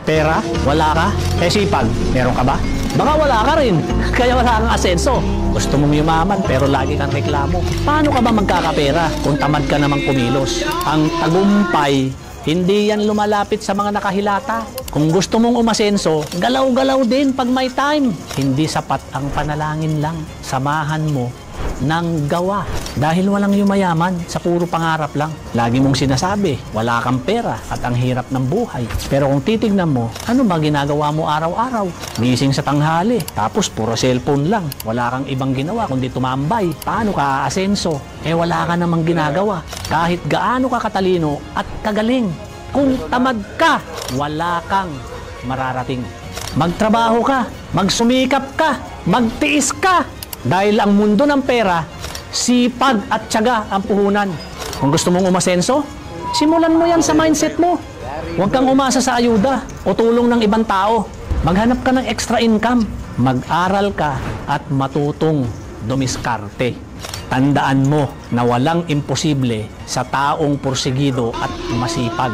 Pera? Wala ka? Sipag? Meron ka ba? Baka wala ka rin, kaya wala kang asenso. Gusto mong yumaman pero lagi kang reklamo. Paano ka ba magkakapera kung tamad ka namang kumilos? Ang tagumpay, hindi yan lumalapit sa mga nakahilata. Kung gusto mong umasenso, galaw-galaw din pag may time. Hindi sapat ang panalangin lang. Samahan mo ng gawa. Dahil walang yumayaman sa puro pangarap lang. Lagi mong sinasabi, wala kang pera at ang hirap ng buhay. Pero kung titignan mo, ano ba ginagawa mo araw-araw? Gising sa tanghali, tapos puro cellphone lang. Wala kang ibang ginawa kundi tumambay. Paano ka aasenso? Wala ka namang ginagawa. Kahit gaano ka katalino at kagaling, kung tamad ka, wala kang mararating. Magtrabaho ka, magsumikap ka, magtiis ka. Dahil ang mundo ng pera, sipag at tiyaga ang puhunan. Kung gusto mong umasenso, simulan mo yan sa mindset mo. Huwag kang umasa sa ayuda o tulong ng ibang tao. Maghanap ka ng extra income. Mag-aral ka at matutong dumiskarte. Tandaan mo na walang imposible sa taong porsigido at masipag.